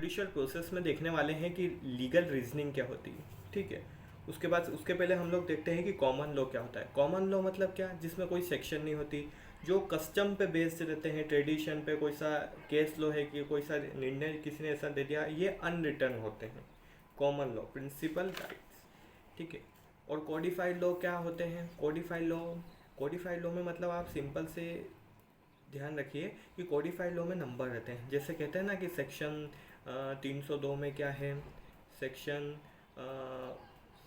Judicial process में देखने वाले हैं कि लीगल रीजनिंग क्या होती है। ठीक है, उसके बाद उसके पहले हम लोग देखते हैं कि कॉमन लॉ क्या होता है। कॉमन लॉ मतलब क्या, जिसमें कोई सेक्शन नहीं होती, जो कस्टम पे बेस्ड रहते हैं, ट्रेडिशन पे। कोई सा केस लॉ है कि कोई सा निर्णय किसी ने ऐसा दे दिया, ये अनरिटर्न होते हैं। Common law, principle, rights. ठीक है, और कोडिफाइड लॉ क्या होते हैं। कोडिफाइड लॉ में मतलब आप सिंपल से ध्यान रखिए कि कोडिफाइड लॉ में नंबर रहते हैं। जैसे कहते हैं ना कि सेक्शन 302 में क्या है, सेक्शन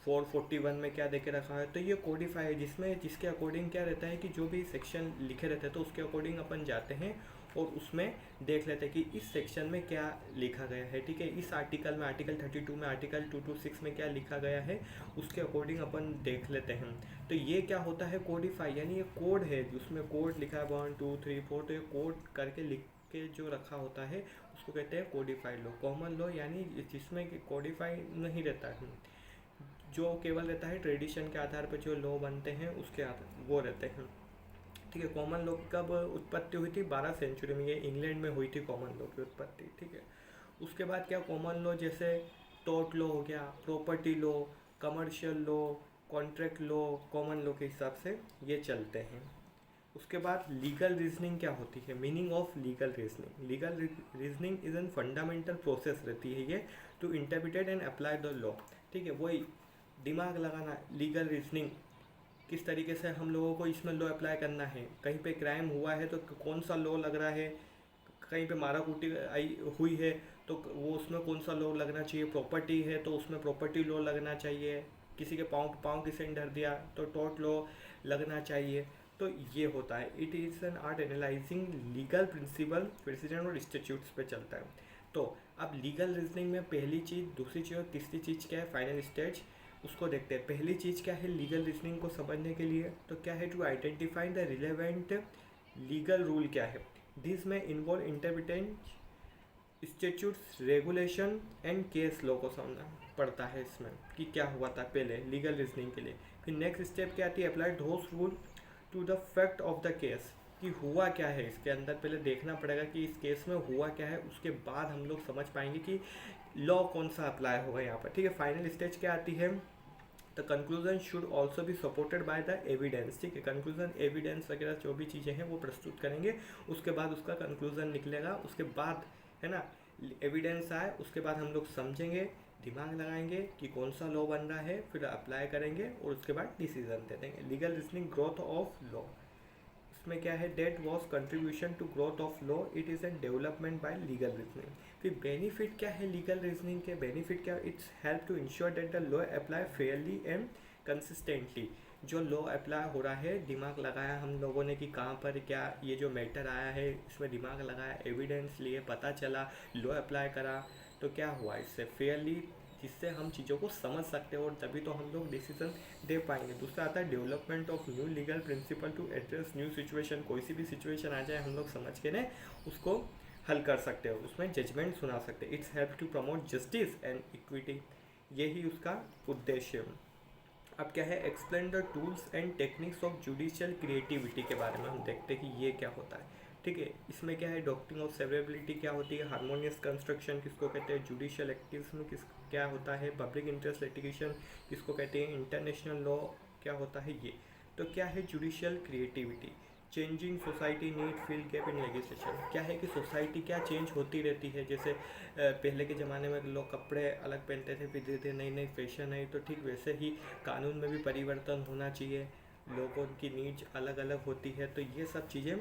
441 में क्या देके रखा है, तो ये कोडिफाई है, जिसमें जिसके अकॉर्डिंग क्या रहता है कि जो भी सेक्शन लिखे रहते हैं तो उसके अकॉर्डिंग अपन जाते हैं और उसमें देख लेते हैं कि इस सेक्शन में क्या लिखा गया है। ठीक है, इस आर्टिकल में, आर्टिकल 32 में, आर्टिकल 226 में क्या लिखा गया है, उसके अकॉर्डिंग अपन देख लेते हैं। तो ये क्या होता है, कोडिफाई, यानी ये कोड है, उसमें कोड लिखा है 1 2 3 4, तो ये कोड करके लिख के जो रखा होता है उसको कहते हैं कोडिफाइड लॉ। कॉमन लॉ यानी जिसमें कोडिफाई नहीं रहता है, जो केवल रहता है ट्रेडिशन के आधार पर जो लॉ बनते हैं उसके आधार वो रहते हैं। ठीक है, कॉमन लॉ की कब उत्पत्ति हुई थी, 12 सेंचुरी में, ये इंग्लैंड में हुई थी कॉमन लॉ की उत्पत्ति। ठीक है, उसके बाद क्या, कॉमन लॉ जैसे टॉर्ट लॉ हो गया, property law, commercial law, contract law, common law के हिसाब से ये चलते हैं। उसके बाद लीगल रीजनिंग क्या होती है, meaning of legal reasoning. Legal reasoning is an fundamental process रहती है ये to interpret and apply the law. ठीक है, वही दिमाग लगाना, लीगल रीजनिंग किस तरीके से हम लोगों को इसमें लॉ अप्लाई करना है। कहीं पे क्राइम हुआ है तो कौन सा लॉ लग रहा है, कहीं पे मारा कूटी आई हुई है तो वो उसमें कौन सा लॉ लगना चाहिए। प्रॉपर्टी है तो उसमें प्रॉपर्टी लॉ लगना चाहिए। किसी के पाँव किसी ने डर दिया तो टॉर्ट लॉ लगना चाहिए। तो ये होता है, it is an art analysing legal principal, president और इंस्टीट्यूट्स पे चलता है। तो अब लीगल रीजनिंग में पहली चीज़, दूसरी चीज़ और तीसरी चीज़ क्या है, फाइनल स्टेज, उसको देखते हैं। पहली चीज़ क्या है लीगल रीजनिंग को समझने के लिए, तो क्या है, to identify the relevant legal rule क्या है। दिस में involve interpreting statutes, regulation and case law को समझना पड़ता है इसमें कि क्या हुआ था पहले लीगल रीजनिंग के लिए। फिर नेक्स्ट स्टेप क्या आती है, apply those rule to the fact of the case, कि हुआ क्या है इसके अंदर। पहले देखना पड़ेगा कि इस केस में हुआ क्या है, उसके बाद हम लोग समझ पाएंगे कि लॉ कौन सा अप्लाई होगा यहाँ पर। ठीक है, फाइनल स्टेज क्या आती है, द कंक्लूजन शुड ऑल्सो भी सपोर्टेड बाय द एविडेंस। ठीक है, कंक्लूजन एविडेंस वगैरह जो भी चीज़ें हैं वो प्रस्तुत करेंगे, उसके बाद उसका कंक्लूजन निकलेगा। उसके बाद है ना, एविडेंस आए उसके बाद हम लोग समझेंगे, दिमाग लगाएंगे कि कौन सा लॉ बन रहा है, फिर अप्लाई करेंगे और उसके बाद डिसीजन दे देंगे। Legal reasoning, growth of law, इसमें क्या है, that was contribution to growth of law, it is an development by legal reasoning. फिर बेनिफिट क्या है लीगल रीजनिंग के, बेनिफिट क्या, it's help to ensure that the law apply fairly and consistently. जो law apply हो रहा है, दिमाग लगाया हम लोगों ने कि कहाँ पर क्या ये जो मैटर आया है, इसमें दिमाग लगाया, एविडेंस लिए, पता चला, लॉ अप्लाई करा, तो क्या हुआ इससे फेयरली, जिससे हम चीज़ों को समझ सकते हैं और तभी तो हम लोग डिसीजन दे पाएंगे। दूसरा आता है development of new legal principle to address new situation. कोई सी भी सिचुएशन आ जाए हम लोग समझ के ने उसको हल कर सकते हो, उसमें जजमेंट सुना सकते हैं। It's help to promote justice and equity, यही उसका उद्देश्य है। अब क्या है, explain the tools and techniques of judicial creativity के बारे में हम देखते हैं कि ये क्या होता है। ठीक है, इसमें क्या है, डॉक्ट्रिन ऑफ सेवरेबिलिटी क्या होती है, हार्मोनियस कंस्ट्रक्शन किसको कहते हैं, जुडिशियल एक्टिविज्म किस क्या होता है, पब्लिक इंटरेस्ट लिटिगेशन किसको कहते हैं, इंटरनेशनल लॉ क्या होता है ये। तो क्या है judicial creativity, changing society need fill gap in legislation. क्या है कि सोसाइटी क्या चेंज होती रहती है, जैसे पहले के ज़माने में लोग कपड़े अलग पहनते थे, फिर धीरे धीरे नई नई फैशन है, तो ठीक वैसे ही कानून में भी परिवर्तन होना चाहिए, लोगों की नीड्स अलग अलग होती है, तो ये सब चीज़ें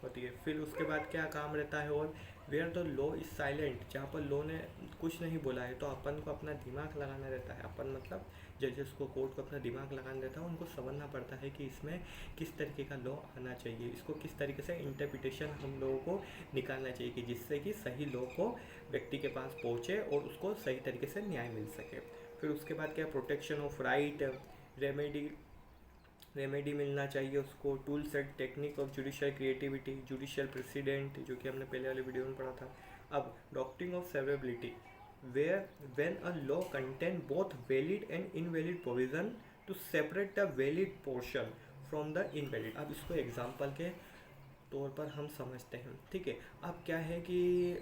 होती है। फिर उसके बाद क्या काम रहता है, और where the law is silent, जहाँ पर लॉ ने कुछ नहीं बोला है तो अपन को अपना दिमाग लगाना रहता है। अपन मतलब जजेस को, कोर्ट को अपना दिमाग लगाना रहता है, उनको समझना पड़ता है कि इसमें किस तरीके का लॉ आना चाहिए, इसको किस तरीके से इंटरप्रिटेशन हम लोगों को निकालना चाहिए कि जिससे कि सही लॉ को व्यक्ति के पास पहुँचे और उसको सही तरीके से न्याय मिल सके। फिर उसके बाद क्या, प्रोटेक्शन ऑफ राइट, रेमेडी मिलना चाहिए उसको, tool set, technique of judicial creativity, judicial president जो कि हमने पहले वाले वीडियो में पढ़ा था। अब doctrine of severability, where when a law contain both valid and invalid provision to separate the valid portion from the invalid. अब इसको एग्जांपल के तौर पर हम समझते हैं, ठीक है। अब क्या है कि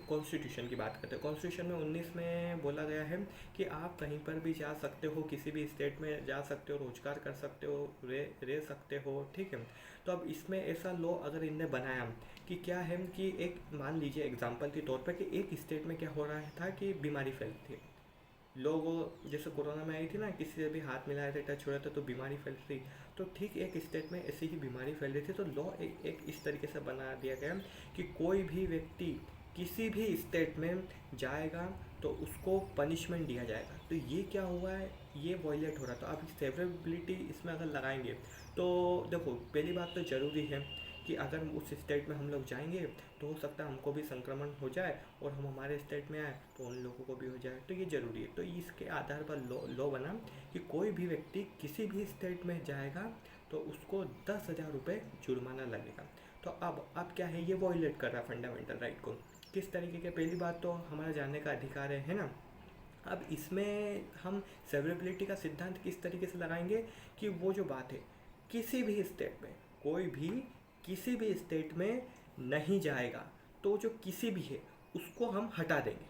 कॉन्स्टिट्यूशन की बात करते हैं। कॉन्स्टिट्यूशन में 19 में बोला गया है कि आप कहीं पर भी जा सकते हो, किसी भी स्टेट में जा सकते हो, रोजगार कर सकते हो, रह सकते हो, ठीक है। तो अब इसमें ऐसा लॉ अगर इनने बनाया कि क्या है कि एक मान लीजिए एग्जांपल के तौर पर कि एक स्टेट में क्या हो रहा था कि बीमारी फैलती है, लोग जैसे कोरोना में आई थी ना, किसी से भी हाथ मिलाए थे, टच हो रहा था तो बीमारी फैल रही। तो ठीक एक स्टेट में ऐसी ही बीमारी फैल रही थी, तो लॉ एक इस तरीके से बना दिया गया कि कोई भी व्यक्ति किसी भी स्टेट में जाएगा तो उसको पनिशमेंट दिया जाएगा। तो ये क्या हुआ है, ये वॉयलेट हो रहा। तो आप सेवरेबिलिटी इसमें अगर लगाएंगे तो देखो, पहली बात तो ज़रूरी है कि अगर उस स्टेट में हम लोग जाएंगे तो हो सकता है हमको भी संक्रमण हो जाए, और हम हमारे स्टेट में आए तो उन लोगों को भी हो जाए, तो ये ज़रूरी है। तो इसके आधार पर लॉ बना कि कोई भी व्यक्ति किसी भी स्टेट में जाएगा तो उसको 10,000 रुपये जुर्माना लगेगा। तो अब क्या है, ये वॉयलेट कर रहा है फंडामेंटल राइट को। किस तरीके के, पहली बात तो हमारा जानने का अधिकार है ना। अब इसमें हम सेवरेबिलिटी का सिद्धांत किस तरीके से लगाएंगे कि वो जो बात है, किसी भी स्टेट में कोई भी किसी भी स्टेट में नहीं जाएगा तो जो किसी भी है उसको हम हटा देंगे।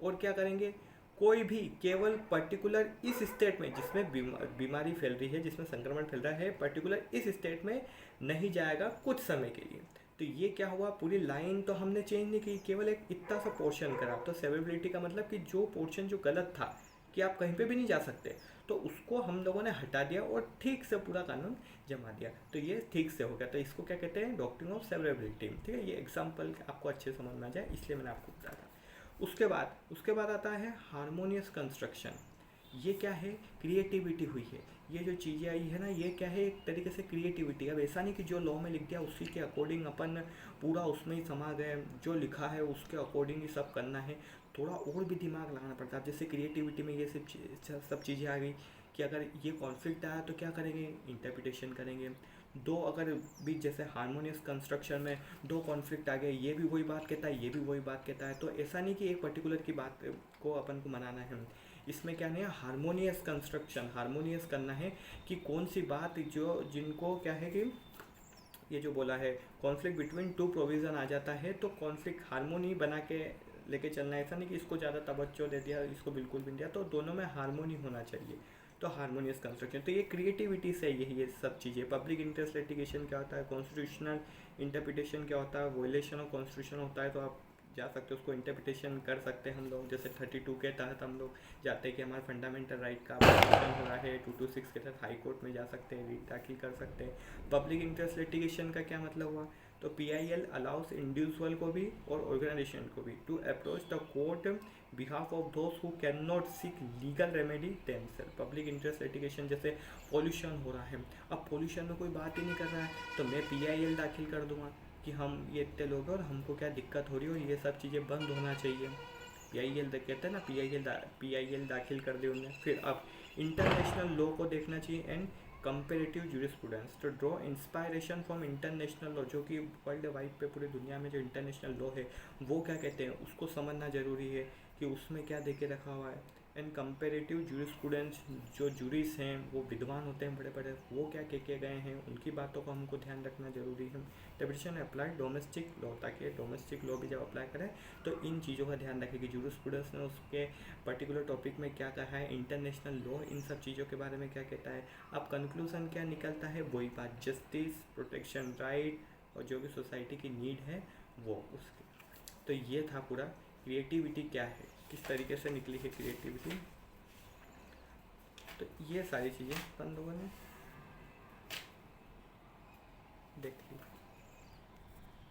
और क्या करेंगे, कोई भी केवल पर्टिकुलर इस स्टेट में जिसमें बीमारी फैल रही है, जिसमें संक्रमण फैल रहा है, पर्टिकुलर इस स्टेट में नहीं जाएगा कुछ समय के लिए। तो ये क्या हुआ, पूरी लाइन तो हमने चेंज नहीं की, केवल एक इतना सा पोर्शन करा। तो सेवरेबिलिटी का मतलब कि जो पोर्शन जो गलत था कि आप कहीं पे भी नहीं जा सकते, तो उसको हम लोगों ने हटा दिया और ठीक से पूरा कानून जमा दिया। तो ये ठीक से हो गया। तो इसको क्या कहते हैं, डॉक्ट्रिन ऑफ सेवरेबिलिटी, ठीक है। ये एग्जाम्पल आपको अच्छे समझ में आ जाए इसलिए मैंने आपको बताया था। उसके बाद आता है हारमोनियस कंस्ट्रक्शन। ये क्या है, क्रिएटिविटी हुई है। ये जो चीज़ें आई है ना, ये क्या है, एक तरीके से क्रिएटिविटी। अब ऐसा नहीं कि जो लॉ में लिख दिया उसी के अकॉर्डिंग अपन पूरा उसमें ही समा गए, जो लिखा है उसके अकॉर्डिंग ही सब करना है। थोड़ा और भी दिमाग लगाना पड़ता है। जैसे क्रिएटिविटी में ये सब चीज़ें आ गई कि अगर ये कॉन्फ्लिक्ट आया तो क्या करेंगे, इंटरप्रिटेशन करेंगे। दो अगर भी जैसे हारमोनियस कंस्ट्रक्शन में दो कॉन्फ्लिक्ट आ गए, ये भी वही बात कहता है, ये भी वही बात कहता है, तो ऐसा नहीं कि एक पर्टिकुलर की बात को अपन को मनाना है। इसमें क्या नहीं है, हारमोनियस कंस्ट्रक्शन, हारमोनियस करना है कि कौन सी बात जो जिनको क्या है कि ये जो बोला है कॉन्फ्लिक्ट बिटवीन टू प्रोविज़न आ जाता है, तो कॉन्फ्लिक्ट हारमोनी बना के लेके चलना है। ऐसा नहीं कि इसको ज़्यादा तवज्जो दे दिया, इसको बिल्कुल भी नहीं दिया, तो दोनों में हारमोनी होना चाहिए। तो हारमोनियस कंस्ट्रक्शन, तो ये क्रिएटिविटी से ये सब चीज़ें। पब्लिक इंटरेस्ट लिटिगेशन क्या होता है, कॉन्स्टिट्यूशनल इंटरप्रिटेशन क्या होता है, वोलेशन ऑफ कॉन्स्टिट्यूशन होता है, तो आप जा सकते हो उसको इंटरप्रिटेशन कर सकते हैं हम लोग। जैसे 32 के तहत हम लोग जाते हैं कि हमारा फंडामेंटल राइट का वायलेशन हो रहा है, 226 के तहत हाई कोर्ट में जा सकते हैं, रीट दाखिल कर सकते हैं। पब्लिक इंटरेस्ट लिटिगेशन का क्या मतलब हुआ, तो PIL अलाउस इंडिविजुअल को भी और ऑर्गेनाइजेशन को भी to approach the court behalf of those who can not seek legal remedy themselves. Public interest litigation जैसे पॉल्यूशन हो रहा है, अब पॉल्यूशन में कोई बात ही नहीं कर रहा है तो मैं PIL दाखिल कर दूंगा कि हम ये इतने लोग हैं और हमको क्या दिक्कत हो रही है और ये सब चीज़ें बंद होना चाहिए। PIL कहते हैं ना, PIL दाखिल कर दी उन्होंने। फिर अब इंटरनेशनल लॉ को देखना चाहिए and comparative jurisprudence to draw inspiration from international law, जो कि वर्ल्ड वाइड पे पूरी दुनिया में जो इंटरनेशनल लॉ है वो क्या कहते हैं उसको समझना ज़रूरी है कि उसमें क्या दे के रखा हुआ है। एंड कंपेरेटिव जूरिस्प्रूडेंस, जो जूरीस हैं वो विद्वान होते हैं बड़े बड़े, वो क्या कह के गए हैं उनकी बातों को हमको ध्यान रखना जरूरी है। इंटरप्रिटेशन अप्लाई डोमेस्टिक लॉ, ताकि डोमेस्टिक लॉ भी जब अप्लाई करें तो इन चीज़ों का ध्यान रखें कि जूरिस्प्रूडेंस ने उसके पर्टिकुलर टॉपिक में क्या कहा है, इंटरनेशनल लॉ इन सब चीज़ों के बारे में क्या कहता है। अब कंक्लूजन क्या निकलता है, वही बात, जस्टिस, प्रोटेक्शन राइट और जो भी सोसाइटी की नीड है वो उसके। तो ये था पूरा क्रिएटिविटी क्या है, किस तरीके से निकली है क्रिएटिविटी। तो ये सारी चीज़ें अपन लोगों ने देख ली।